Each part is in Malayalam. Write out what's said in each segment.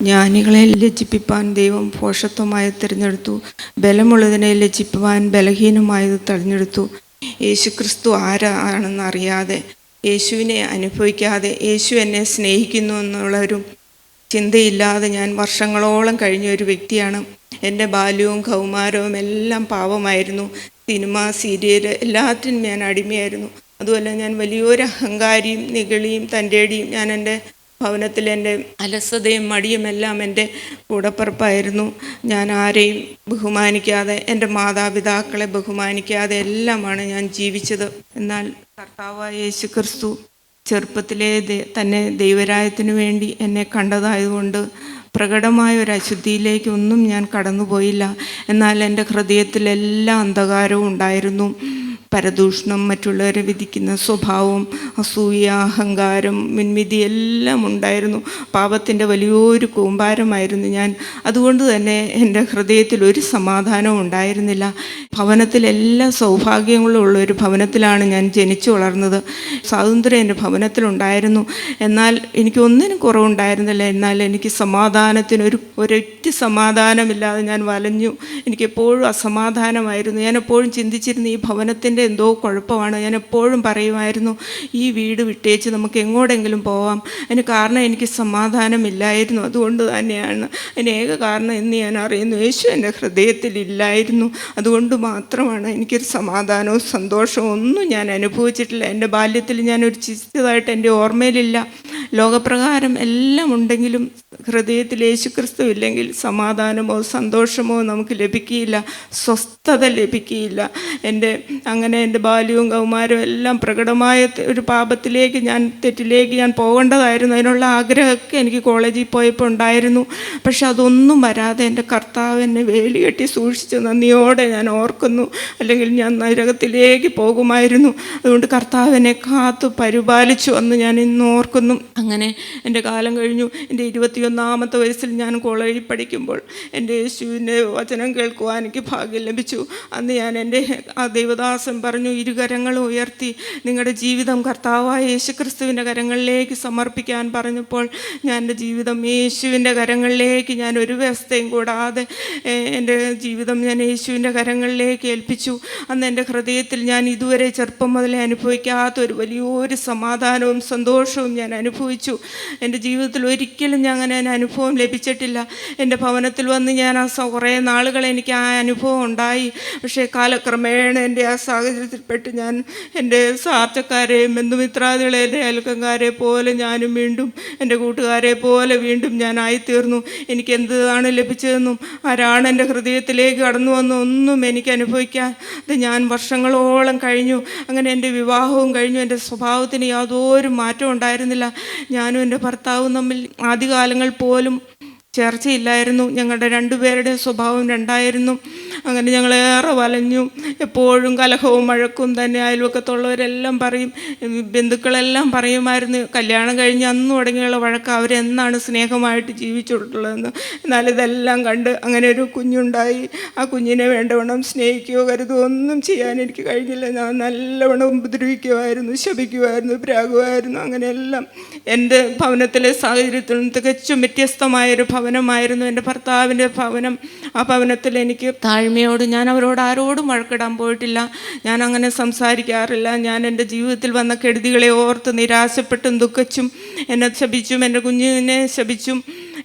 ജ്ഞാനികളെ ലജ്ജിപ്പിപ്പാൻ ദൈവം ഭോഷത്വമായി തിരഞ്ഞെടുത്തു, ബലമുള്ളതിനെ ലജ്ജിപ്പിപ്പാൻ ബലഹീനമായത് തിരഞ്ഞെടുത്തു. യേശുക്രിസ്തു ആരാണെന്ന് അറിയാതെ, യേശുവിനെ അനുഭവിക്കാതെ, യേശു എന്നെ സ്നേഹിക്കുന്നു എന്നുള്ളൊരു ചിന്തയില്ലാതെ ഞാൻ വർഷങ്ങളോളം കഴിഞ്ഞ ഒരു വ്യക്തിയാണ്. എൻ്റെ ബാല്യവും കൗമാരവും എല്ലാം പാവമായിരുന്നു. സിനിമ, സീരിയൽ എല്ലാത്തിനും ഞാൻ അടിമയായിരുന്നു. അതുപോലെ ഞാൻ വലിയൊരു അഹങ്കാരിയും നിഗളിയും തൻ്റെടിയും. ഞാൻ എൻ്റെ ഭവനത്തിൽ എൻ്റെ അലസതയും മടിയും എല്ലാം എൻ്റെ കൂടപ്പിറപ്പായിരുന്നു. ഞാൻ ആരെയും ബഹുമാനിക്കാതെ, എൻ്റെ മാതാപിതാക്കളെ ബഹുമാനിക്കാതെ എല്ലാമാണ് ഞാൻ ജീവിച്ചത്. എന്നാൽ കർത്താവായ യേശുക്രിസ്തു ചെറുപ്പത്തിലേ തന്നെ ദൈവരാജ്യത്തിനു വേണ്ടി എന്നെ കണ്ടതായതുകൊണ്ട് പ്രകടമായ ഒരു അശുദ്ധിയിലേക്കൊന്നും ഞാൻ കടന്നുപോയില്ല. എന്നാൽ എൻ്റെ ഹൃദയത്തിലെല്ലാം അന്ധകാരവും ഉണ്ടായിരുന്നു. പരദൂഷണം, മറ്റുള്ളവരെ വിധിക്കുന്ന സ്വഭാവം, അസൂയ, അഹങ്കാരം, മുൻവിധി എല്ലാം ഉണ്ടായിരുന്നു. പാപത്തിൻ്റെ വലിയൊരു കൂമ്പാരമായിരുന്നു ഞാൻ. അതുകൊണ്ട് തന്നെ എൻ്റെ ഹൃദയത്തിൽ ഒരു സമാധാനവും ഉണ്ടായിരുന്നില്ല. ഭവനത്തിൽ എല്ലാ സൗഭാഗ്യങ്ങളും ഉള്ള ഒരു ഭവനത്തിലാണ് ഞാൻ ജനിച്ചു വളർന്നത്. സ്വാതന്ത്ര്യം എൻ്റെ ഭവനത്തിലുണ്ടായിരുന്നു. എന്നാൽ എനിക്കൊന്നിനും കുറവുണ്ടായിരുന്നില്ല. എന്നാൽ എനിക്ക് ഒരൊറ്റ സമാധാനമില്ലാതെ ഞാൻ വലഞ്ഞു. എനിക്കെപ്പോഴും അസമാധാനമായിരുന്നു. ഞാൻ എപ്പോഴും ചിന്തിച്ചിരുന്നു, ഈ ഭവനത്തിൻ്റെ എന്തോ കുഴപ്പമാണ്. ഞാൻ എപ്പോഴും പറയുമായിരുന്നു, ഈ വീട് വിട്ടേച്ച് നമുക്ക് എങ്ങോട്ടെങ്കിലും പോവാം. അതിന് കാരണം എനിക്ക് സമാധാനമില്ലായിരുന്നു. അതുകൊണ്ട് തന്നെയാണ് അതിന് ഏക കാരണം എന്ന് ഞാൻ അറിയുന്നു. യേശു എൻ്റെ ഹൃദയത്തിലില്ലായിരുന്നു. അതുകൊണ്ട് മാത്രമാണ് എനിക്കൊരു സമാധാനവും സന്തോഷവും ഒന്നും ഞാൻ അനുഭവിച്ചിട്ടില്ല. എൻ്റെ ബാല്യത്തിൽ ഞാനൊരു ചിരിച്ചതായിട്ട് എൻ്റെ ഓർമ്മയിലില്ല. ലോകപ്രകാരം എല്ലാം ഉണ്ടെങ്കിലും ഹൃദയത്തിൽ യേശുക്രിസ്തു ഇല്ലെങ്കിൽ സമാധാനമോ സന്തോഷമോ നമുക്ക് ലഭിക്കുകയില്ല, സ്വസ്ഥത ലഭിക്കുകയില്ല. അങ്ങനെ എൻ്റെ ബാല്യവും കൗമാരവും എല്ലാം പ്രകടമായ ഒരു പാപത്തിലേക്ക്, തെറ്റിലേക്ക് ഞാൻ പോകേണ്ടതായിരുന്നു. അതിനുള്ള ആഗ്രഹമൊക്കെ എനിക്ക് കോളേജിൽ പോയപ്പോൾ ഉണ്ടായിരുന്നു. പക്ഷെ അതൊന്നും വരാതെ എൻ്റെ കർത്താവ് എന്നെ വേലികെട്ടി സൂക്ഷിച്ച് നന്ദിയോടെ ഞാൻ ഓർക്കുന്നു. അല്ലെങ്കിൽ ഞാൻ നരകത്തിലേക്ക് പോകുമായിരുന്നു. അതുകൊണ്ട് കർത്താവ് എന്നെ കാത്തു പരിപാലിച്ചു എന്ന് ഞാൻ ഇന്ന് ഓർക്കുന്നു. അങ്ങനെ എൻ്റെ കാലം കഴിഞ്ഞു. എൻ്റെ 21-ാമത്തെ വയസ്സിൽ ഞാൻ കോളേജിൽ പഠിക്കുമ്പോൾ എൻ്റെ യേശുവിൻ്റെ വചനം കേൾക്കുവാൻ എനിക്ക് ഭാഗ്യം ലഭിച്ചു. അന്ന് ഞാൻ എൻ്റെ ആ ദൈവദാസൻ പറഞ്ഞു, ഇരുകരങ്ങളും ഉയർത്തി നിങ്ങളുടെ ജീവിതം കർത്താവായ യേശുക്രിസ്തുവിൻ്റെ കരങ്ങളിലേക്ക് സമർപ്പിക്കാൻ പറഞ്ഞപ്പോൾ ഞാൻ എൻ്റെ ജീവിതം യേശുവിൻ്റെ കരങ്ങളിലേക്ക്, ഞാൻ ഒരു വ്യവസ്ഥയും കൂടാതെ എൻ്റെ ജീവിതം ഞാൻ യേശുവിൻ്റെ കരങ്ങളിലേക്ക് ഏൽപ്പിച്ചു. അന്ന് എൻ്റെ ഹൃദയത്തിൽ ഞാൻ ഇതുവരെ ചെറുപ്പം മുതലേ അനുഭവിക്കാത്ത ഒരു വലിയൊരു സമാധാനവും സന്തോഷവും ഞാൻ അനുഭവിച്ചു. എൻ്റെ ജീവിതത്തിൽ ഒരിക്കലും ഞാൻ അങ്ങനെ അനുഭവം ലഭിച്ചിട്ടില്ല. എൻ്റെ ഭവനത്തിൽ വന്ന് ഞാൻ കുറേ നാളുകൾ എനിക്ക് ആ അനുഭവം ഉണ്ടായി. പക്ഷേ കാലക്രമേണ എൻ്റെ ആ സാഹചര്യത്തിൽപ്പെട്ട് ഞാൻ എൻ്റെ സാർച്ചക്കാരെയും ബന്ധുമിത്രാദികളെ, എൻ്റെ അയൽക്കാരെ പോലെ ഞാനും വീണ്ടും എൻ്റെ കൂട്ടുകാരെ പോലെ വീണ്ടും ഞാനായിത്തീർന്നു. എനിക്ക് എന്താണ് ലഭിച്ചതെന്നും ആരാണ് എൻ്റെ ഹൃദയത്തിലേക്ക് കടന്നു വന്നൊന്നും എനിക്ക് അനുഭവിക്കാൻ ഞാൻ വർഷങ്ങളോളം കഴിഞ്ഞു. അങ്ങനെ എൻ്റെ വിവാഹവും കഴിഞ്ഞു. എൻ്റെ സ്വഭാവത്തിന് യാതൊരു മാറ്റവും ഉണ്ടായിരുന്നില്ല. ഞാനും എൻ്റെ ഭർത്താവും തമ്മിൽ ആദ്യകാലങ്ങൾ പോലും ചേർച്ചയില്ലായിരുന്നു. ഞങ്ങളുടെ രണ്ടുപേരുടെ സ്വഭാവം രണ്ടായിരുന്നു. അങ്ങനെ ഞങ്ങളേറെ വലഞ്ഞു. എപ്പോഴും കലഹവും വഴക്കും തന്നെ. അയൽവക്കത്തുള്ളവരെല്ലാം പറയും, ബന്ധുക്കളെല്ലാം പറയുമായിരുന്നു, കല്യാണം കഴിഞ്ഞ് അന്ന് തുടങ്ങിയുള്ള വഴക്ക്, അവരെന്നാണ് സ്നേഹമായിട്ട് ജീവിച്ചിട്ടുള്ളതെന്ന്. എന്നാൽ ഇതെല്ലാം കണ്ട് അങ്ങനെ ഒരു കുഞ്ഞുണ്ടായി. ആ കുഞ്ഞിനെ വേണ്ടവണ്ണം സ്നേഹിക്കുകയോ കരുതുകയോ ഒന്നും ചെയ്യാൻ എനിക്ക് കഴിഞ്ഞില്ല. ഞാൻ നല്ലവണ്ണം ഉപദ്രവിക്കുമായിരുന്നു, ശപിക്കുമായിരുന്നു, പ്രാകുമായിരുന്നു. അങ്ങനെയെല്ലാം എൻ്റെ ഭവനത്തിലെ സാഹചര്യത്തിൽ നിന്ന് തികച്ചും വ്യത്യസ്തമായൊരു ഭവനമായിരുന്നു എൻ്റെ ഭർത്താവിൻ്റെ ഭവനം. ആ ഭവനത്തിൽ എനിക്ക് താഴ്മയോട്, ഞാൻ അവരോട് ആരോടും വഴക്കിടാൻ പോയിട്ടില്ല. ഞാൻ അങ്ങനെ സംസാരിക്കാറില്ല. ഞാൻ എൻ്റെ ജീവിതത്തിൽ വന്ന കെടുതികളെ ഓർത്ത് നിരാശപ്പെട്ടും ദുഃഖിച്ചും എന്നെ ശപിച്ചും എൻ്റെ കുഞ്ഞിനെ ശപിച്ചും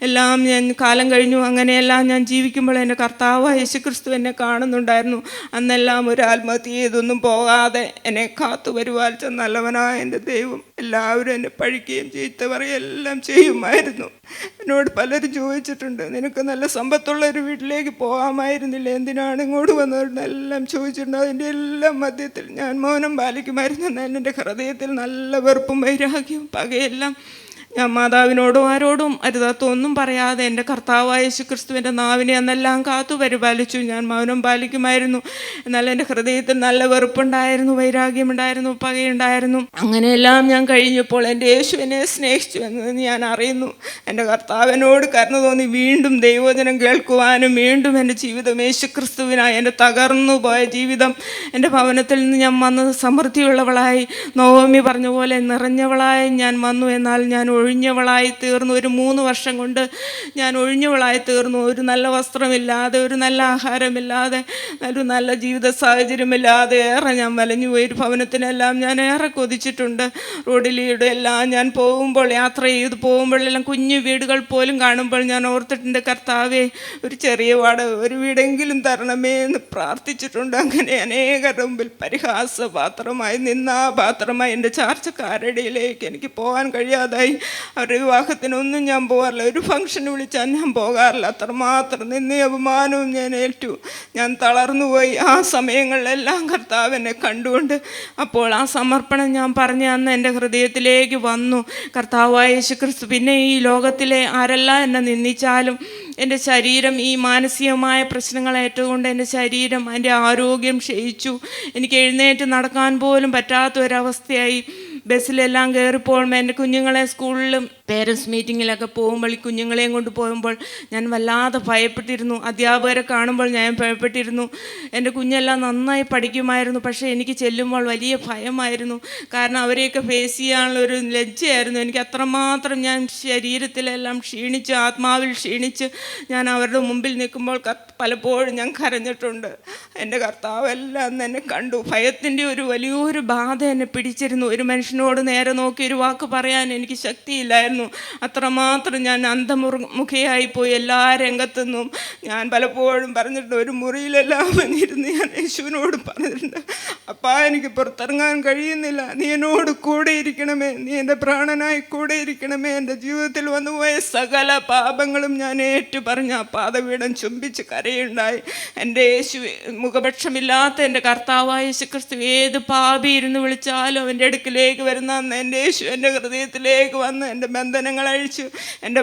എല്ലാം ഞാൻ കാലം കഴിഞ്ഞു. അങ്ങനെയെല്ലാം ഞാൻ ജീവിക്കുമ്പോൾ എൻ്റെ കർത്താവ് യേശുക്രിസ്തു എന്നെ കാണുന്നുണ്ടായിരുന്നു. അന്നെല്ലാം ഒരു ആത്മഹത്യ ചെയ്തൊന്നും പോകാതെ എന്നെ കാത്തു പരിപാലിച്ച നല്ലവനായ എൻ്റെ ദൈവം എല്ലാവരും എന്നെ പഴിക്കുകയും ചീത്ത പറയുകയും എല്ലാം ചെയ്യുമായിരുന്നു. എന്നോട് പലരും ചോദിച്ചിട്ടുണ്ട്, നിനക്ക് നല്ല സമ്പത്തുള്ള ഒരു വീട്ടിലേക്ക് പോകാമായിരുന്നില്ല, എന്തിനാണ് ഇങ്ങോട്ട് വന്നതെന്നെല്ലാം ചോദിച്ചിട്ടുണ്ട്. അതിൻ്റെ എല്ലാം മധ്യത്തിൽ ഞാൻ മൗനം പാലിക്കുമായിരുന്നു. എന്നാൽ എൻ്റെ ഹൃദയത്തിൽ നല്ല വെറുപ്പും വൈരാഗ്യവും പകയെല്ലാം ഞാൻ മാതാവിനോടും ആരോടും അരുതാത്തൊന്നും പറയാതെ എൻ്റെ കർത്താവായ യേശുക്രിസ്തുവിൻ്റെ നാവിനെ അന്നെല്ലാം കാത്തു പരിപാലിച്ചു. ഞാൻ മൗനം പാലിക്കുമായിരുന്നു. എന്നാൽ എൻ്റെ ഹൃദയത്തിൽ നല്ല വെറുപ്പുണ്ടായിരുന്നു, വൈരാഗ്യമുണ്ടായിരുന്നു, പകയുണ്ടായിരുന്നു. അങ്ങനെയെല്ലാം ഞാൻ കഴിഞ്ഞപ്പോൾ എൻ്റെ യേശു എന്നെ സ്നേഹിച്ചു എന്ന് ഞാൻ അറിയുന്നു. എൻ്റെ കർത്താവിനോട് കരുണ തോന്നി വീണ്ടും ദൈവവചനം കേൾക്കുവാനും വീണ്ടും എൻ്റെ ജീവിതം യേശുക്രിസ്തുവിനായി, എൻ്റെ തകർന്നു പോയ ജീവിതം, എൻ്റെ ഭവനത്തിൽ നിന്ന് ഞാൻ വന്നത് സമൃദ്ധിയുള്ളവളായി, നവോമി പറഞ്ഞ പോലെ നിറഞ്ഞവളായി ഞാൻ വന്നു. എന്നാൽ ഞാൻ ഒഴിഞ്ഞവളായി തീർന്നു. ഒരു 3 വർഷം കൊണ്ട് ഞാൻ ഒഴിഞ്ഞവളായി തീർന്നു. ഒരു നല്ല വസ്ത്രമില്ലാതെ, ഒരു നല്ല ആഹാരമില്ലാതെ, ഒരു നല്ല ജീവിത സാഹചര്യമില്ലാതെ ഏറെ ഞാൻ വലഞ്ഞുപോയി. ഒരു ഭവനത്തിനെല്ലാം ഞാൻ ഏറെ കൊതിച്ചിട്ടുണ്ട്. റോഡിലൂടെ എല്ലാം ഞാൻ പോകുമ്പോൾ, യാത്ര ചെയ്ത് പോകുമ്പോഴെല്ലാം കുഞ്ഞു വീടുകൾ പോലും കാണുമ്പോൾ ഞാൻ ഓർത്തിട്ടുണ്ട്, കർത്താവേ ഒരു ചെറിയ ഒരു വീടെങ്കിലും തരണമേ എന്ന് പ്രാർത്ഥിച്ചിട്ടുണ്ട്. അങ്ങനെ അനേകരുടെ മുമ്പിൽ പരിഹാസപാത്രമായി, നിന്നാപാത്രമായി എൻ്റെ ചാർച്ചക്കാരടിയിലേക്ക് എനിക്ക് പോകാൻ കഴിയാതായി. അവരുടെ വിവാഹത്തിനൊന്നും ഞാൻ പോകാറില്ല, ഒരു ഫംഗ്ഷന് വിളിച്ചാൽ ഞാൻ പോകാറില്ല. അത്രമാത്രം നിന്ന അപമാനവും ഞാൻ ഏറ്റു. ഞാൻ തളർന്നുപോയി. ആ സമയങ്ങളിലെല്ലാം കർത്താവ് എന്നെ കണ്ടുകൊണ്ട് അപ്പോൾ ആ സമർപ്പണം ഞാൻ പറഞ്ഞ അന്ന് എൻ്റെ ഹൃദയത്തിലേക്ക് വന്നു. കർത്താവായ യേശുക്രിസ്തു, പിന്നെ ഈ ലോകത്തിലെ ആരെല്ലാം എന്നെ നിന്ദിച്ചാലും എൻ്റെ ശരീരം ഈ മാനസികമായ പ്രശ്നങ്ങൾ ഏറ്റുകൊണ്ട് എൻ്റെ ശരീരം, എൻ്റെ ആരോഗ്യം ക്ഷയിച്ചു. എനിക്ക് എഴുന്നേറ്റ് നടക്കാൻ പോലും പറ്റാത്ത ഒരവസ്ഥയായി. ബസ്സിലെല്ലാം കയറിപ്പോൾ എൻ്റെ കുഞ്ഞുങ്ങളെ സ്കൂളിലും പേരൻസ് മീറ്റിങ്ങിലൊക്കെ പോകുമ്പോൾ ഈ കുഞ്ഞുങ്ങളെയും കൊണ്ട് പോകുമ്പോൾ ഞാൻ വല്ലാതെ ഭയപ്പെട്ടിരുന്നു. അധ്യാപകരെ കാണുമ്പോൾ ഞാൻ ഭയപ്പെട്ടിരുന്നു. എൻ്റെ കുഞ്ഞെല്ലാം നന്നായി പഠിക്കുമായിരുന്നു, പക്ഷേ എനിക്ക് ചെല്ലുമ്പോൾ വലിയ ഭയമായിരുന്നു. കാരണം അവരെയൊക്കെ ഫേസ് ചെയ്യാനുള്ളൊരു ലജ്ജയായിരുന്നു എനിക്ക്. അത്രമാത്രം ഞാൻ ശരീരത്തിലെല്ലാം ക്ഷീണിച്ച്, ആത്മാവിൽ ക്ഷീണിച്ച് ഞാൻ അവരുടെ മുമ്പിൽ നിൽക്കുമ്പോൾ പലപ്പോഴും ഞാൻ കരഞ്ഞിട്ടുണ്ട്. എൻ്റെ കർത്താവെല്ലാം എന്നെ കണ്ടു. ഭയത്തിൻ്റെ ഒരു വലിയൊരു ബാധ എന്നെ പിടിച്ചിരുന്നു. ഒരു മനുഷ്യനോട് നേരെ നോക്കി ഒരു വാക്ക് പറയാൻ എനിക്ക് ശക്തിയില്ലായിരുന്നു. അത്രമാത്രം ഞാൻ അന്ധമുഖയായിപ്പോയി. എല്ലാ രംഗത്തുനിന്നും ഞാൻ പലപ്പോഴും പറഞ്ഞിട്ടുണ്ട്. ഒരു മുറിയിലെല്ലാം ഇരുന്ന് ഞാൻ യേശുവിനോട് പറഞ്ഞിട്ടുണ്ട്, അപ്പാ എനിക്ക് പുറത്തിറങ്ങാൻ കഴിയുന്നില്ല, നീ എന്നോട് കൂടെ ഇരിക്കണമേ, നീ എൻ്റെ പ്രാണനായി കൂടെ ഇരിക്കണമേ. എൻ്റെ ജീവിതത്തിൽ വന്നുപോയ സകല പാപങ്ങളും ഞാൻ ഏറ്റു പറഞ്ഞ ആ പാദപീഠം ചുംബിച്ച് കരയുണ്ടായി. എൻ്റെ യേശു, മുഖപക്ഷമില്ലാത്ത എൻ്റെ കർത്താവായ യേശുക്രിസ്തു ഏത് പാപി ഇരുന്ന് വിളിച്ചാലും അവൻ്റെ അടുക്കിലേക്ക് വരുന്ന അന്ന് എൻ്റെ യേശു എൻ്റെ ഹൃദയത്തിലേക്ക് വന്ന് എൻ്റെ ബന്ധനങ്ങൾ അഴിച്ചു, എൻ്റെ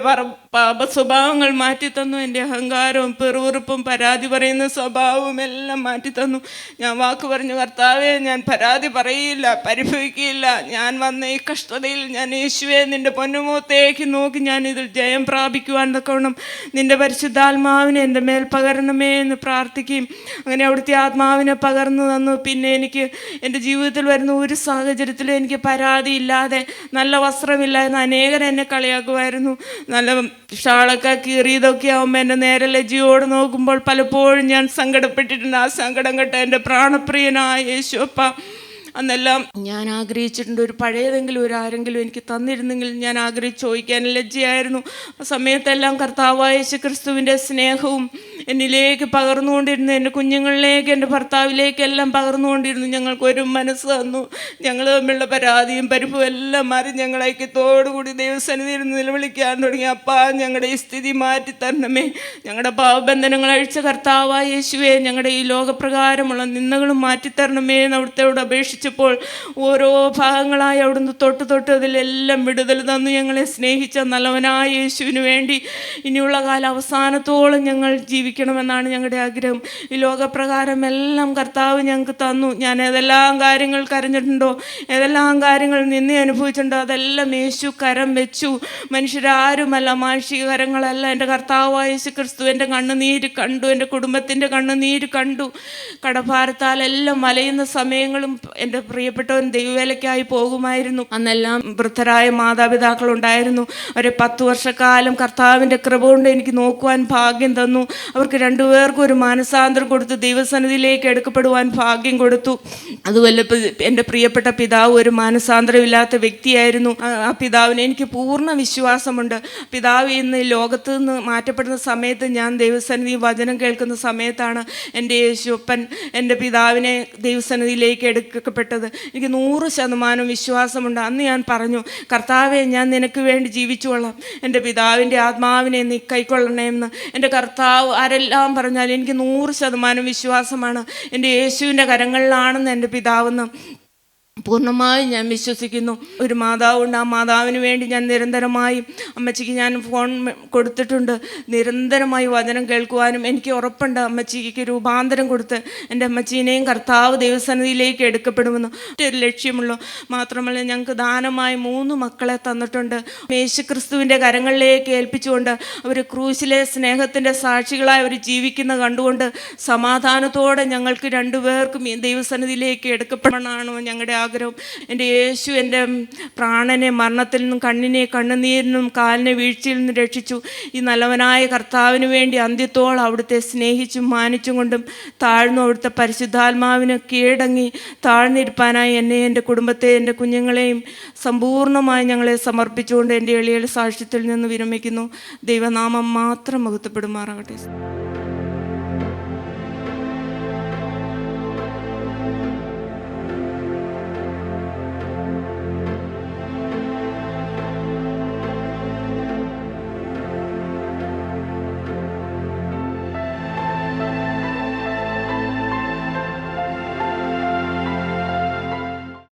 പാപ സ്വഭാവങ്ങൾ മാറ്റിത്തന്നു. എൻ്റെ അഹങ്കാരവും പെറുവിറുപ്പും പരാതി പറയുന്ന സ്വഭാവവും എല്ലാം മാറ്റിത്തന്നു. ഞാൻ വാക്ക് പറഞ്ഞു, കർത്താവേ ഞാൻ പരാതി പറയില്ല, പരിഭവിക്കുകയില്ല. ഞാൻ വന്ന ഈ കഷ്ടതയിൽ ഞാൻ യേശുവേ നിൻ്റെ പൊന്നുമുഖത്തേക്ക് നോക്കി ഞാൻ ഇതിൽ ജയം പ്രാപിക്കുവാൻ തക്കവണ്ണം നിൻ്റെ പരിശുദ്ധാത്മാവിനെ എൻ്റെ മേൽ പകരണമേ എന്ന് പ്രാർത്ഥിക്കുകയും അങ്ങനെ അവിടുത്തെ ആത്മാവിനെ പകർന്നു തന്നു. പിന്നെ എനിക്ക് എൻ്റെ ജീവിതത്തിൽ വരുന്ന ഒരു സാഹചര്യത്തിലും എനിക്ക് പരാതിയില്ലാതെ, നല്ല വസ്ത്രമില്ലായിരുന്നു. അനേകർ എന്നെ കളിയാക്കുമായിരുന്നു. നല്ല ഷാളൊക്കെ കീറിയതൊക്കെ ആകുമ്പോൾ എൻ്റെ നേരെ ലജ്ജയോട് നോക്കുമ്പോൾ പലപ്പോഴും ഞാൻ സങ്കടപ്പെട്ടിട്ടുണ്ട്. ആ സങ്കടം കേട്ട എൻ്റെ പ്രാണപ്രിയനായ യേശുവപ്പ അന്നെല്ലാം ഞാൻ ആഗ്രഹിച്ചിട്ടുണ്ട്, ഒരു പഴയതെങ്കിലും ആരെങ്കിലും എനിക്ക് തന്നിരുന്നെങ്കിൽ ഞാൻ ആഗ്രഹിച്ച് ചോദിക്കാൻ ലജ്ജയായിരുന്നു. ആ സമയത്തെല്ലാം കർത്താവായ യേശുക്രിസ്തുവിൻ്റെ സ്നേഹവും എന്നിലേക്ക് പകർന്നുകൊണ്ടിരുന്നു. എൻ്റെ കുഞ്ഞുങ്ങളിലേക്ക്, എൻ്റെ ഭർത്താവിലേക്കെല്ലാം പകർന്നുകൊണ്ടിരുന്നു. ഞങ്ങൾക്കൊരു മനസ്സ് തന്നു. ഞങ്ങൾ തമ്മിലുള്ള പരാതിയും പരിപ്പും എല്ലാം മാറി ഞങ്ങൾ ഐക്യത്തോടുകൂടി ദൈവസന്നിധിയിൽ നിലവിളിക്കാൻ തുടങ്ങി. അപ്പാ ഞങ്ങളുടെ ഈ സ്ഥിതി മാറ്റി തരണമേ, ഞങ്ങളുടെ പാവബന്ധനങ്ങൾ അഴിച്ച കർത്താവായ യേശുവേ ഞങ്ങളുടെ ഈ ലോകപ്രകാരമുള്ള നിന്ദകളും മാറ്റിത്തരണമേ എന്ന് അവിടുത്തോട് അപേക്ഷിച്ചപ്പോൾ ഓരോ ഭാഗങ്ങളായി അവിടുന്ന് തൊട്ട് അതിലെല്ലാം വിടുതൽ തന്നു. ഞങ്ങളെ സ്നേഹിച്ച നല്ലവനായ യേശുവിന് വേണ്ടി ഇനിയുള്ള കാല അവസാനത്തോളം ഞങ്ങൾ ജീവിക്കണമെന്നാണ് ഞങ്ങളുടെ ആഗ്രഹം. ഈ ലോകപ്രകാരം എല്ലാം കർത്താവ് ഞങ്ങൾക്ക് തന്നു. ഞാൻ ഏതെല്ലാം കാര്യങ്ങൾ കരഞ്ഞിട്ടുണ്ടോ, ഏതെല്ലാം കാര്യങ്ങൾ നിന്നെ അനുഭവിച്ചിട്ടുണ്ടോ, അതെല്ലാം യേശു കരം വെച്ചു. മനുഷ്യരാരുമല്ല, മാനുഷിക കരങ്ങളല്ല. എൻ്റെ കർത്താവായ യേശുക്രിസ്തു എൻ്റെ കണ്ണുനീര് കണ്ടു, എൻ്റെ കുടുംബത്തിൻ്റെ കണ്ണുനീര് കണ്ടു. കടഭാരത്താൽ എല്ലാം വലയുന്ന സമയങ്ങളും എൻ്റെ പ്രിയപ്പെട്ടവൻ ദൈവവേലയ്ക്കായി പോകുമായിരുന്നു. അന്നെല്ലാം വൃദ്ധരായ മാതാപിതാക്കളുണ്ടായിരുന്നു. അവരെ 10 വർഷക്കാലം കർത്താവിൻ്റെ കൃപ കൊണ്ട് എനിക്ക് നോക്കുവാൻ ഭാഗ്യം തന്നു. അവർക്ക് 2 പേർക്കും ഒരു മാനസാന്തരം കൊടുത്തു, ദൈവസന്നിധിയിലേക്ക് എടുക്കപ്പെടുവാൻ ഭാഗ്യം കൊടുത്തു. അതുപോലെ എൻ്റെ പ്രിയപ്പെട്ട പിതാവ് ഒരു മാനസാന്തരമില്ലാത്ത വ്യക്തിയായിരുന്നു. ആ പിതാവിന് എനിക്ക് പൂർണ്ണ വിശ്വാസമുണ്ട്. പിതാവ് ഇന്ന് ലോകത്ത് നിന്ന് മാറ്റപ്പെടുന്ന സമയത്ത് ഞാൻ ദൈവസന്നിധി വചനം കേൾക്കുന്ന സമയത്താണ് എൻ്റെ യേശുപ്പൻ എൻ്റെ പിതാവിനെ ദൈവസന്നിധിയിലേക്ക് എടുക്കപ്പെട്ടത്. എനിക്ക് 100% വിശ്വാസമുണ്ട്. അന്ന് ഞാൻ പറഞ്ഞു, കർത്താവെ ഞാൻ നിനക്ക് വേണ്ടി ജീവിച്ചുകൊള്ളാം, എൻ്റെ പിതാവിൻ്റെ ആത്മാവിനെ നീ കൈക്കൊള്ളണമെന്ന്. എൻ്റെ കർത്താവ് ആരെല്ലാം പറഞ്ഞാലും എനിക്ക് 100% വിശ്വാസമാണ് എൻ്റെ യേശുവിൻ്റെ കരങ്ങളിലാണെന്ന് എൻ്റെ പിതാവെന്ന്. പൂർണ്ണമായും ഞാൻ വിശ്വസിക്കുന്നു. ഒരു മാതാവുണ്ട്, ആ മാതാവിന് വേണ്ടി ഞാൻ നിരന്തരമായി അമ്മച്ചിക്ക് ഞാൻ ഫോൺ കൊടുത്തിട്ടുണ്ട്. നിരന്തരമായി വചനം കേൾക്കുവാനും എനിക്ക് ഉറപ്പുണ്ട് അമ്മച്ചിക്ക് രൂപാന്തരം കൊടുത്ത് എൻ്റെ അമ്മച്ചീനെയും കർത്താവ് ദൈവസന്നിധിയിലേക്ക് എടുക്കപ്പെടുമെന്ന് ഒരു ലക്ഷ്യമുള്ളൂ. മാത്രമല്ല ഞങ്ങൾക്ക് ദാനമായി 3 മക്കളെ തന്നിട്ടുണ്ട്. യേശുക്രിസ്തുവിൻ്റെ കരങ്ങളിലേക്ക് ഏൽപ്പിച്ചുകൊണ്ട് അവർ ക്രൂശിലെ സ്നേഹത്തിൻ്റെ സാക്ഷികളായി അവർ ജീവിക്കുന്ന കണ്ടുകൊണ്ട് സമാധാനത്തോടെ ഞങ്ങൾക്ക് 2 പേർക്കും ഈ ദൈവസന്നിധിയിലേക്ക് എടുക്കപ്പെടണമെന്നാണ് ഞങ്ങളുടെ ആഗ്രഹം. എൻ്റെ യേശു എൻ്റെ പ്രാണനെ മരണത്തിൽ നിന്നും, കണ്ണുനീരിൽ നിന്നും, കാലിനെ വീഴ്ചയിൽ നിന്നും രക്ഷിച്ചു. ഈ നല്ലവനായ കർത്താവിന് വേണ്ടി അന്ത്യത്തോളം അവിടുത്തെ സ്നേഹിച്ചും മാനിച്ചും കൊണ്ടും താഴ്ന്നു അവിടുത്തെ പരിശുദ്ധാത്മാവിന് കീഴടങ്ങി താഴ്ന്നിരിപ്പാനായി എന്നെ, എൻ്റെ കുടുംബത്തെ, എൻ്റെ കുഞ്ഞുങ്ങളെയും സമ്പൂർണ്ണമായി ഞങ്ങളെ സമർപ്പിച്ചുകൊണ്ട് എൻ്റെ എളിയ സാക്ഷ്യത്തിൽ നിന്ന് വിരമിക്കുന്നു. ദൈവനാമം മാത്രം മഹത്വപ്പെടുമാറാകട്ടെ.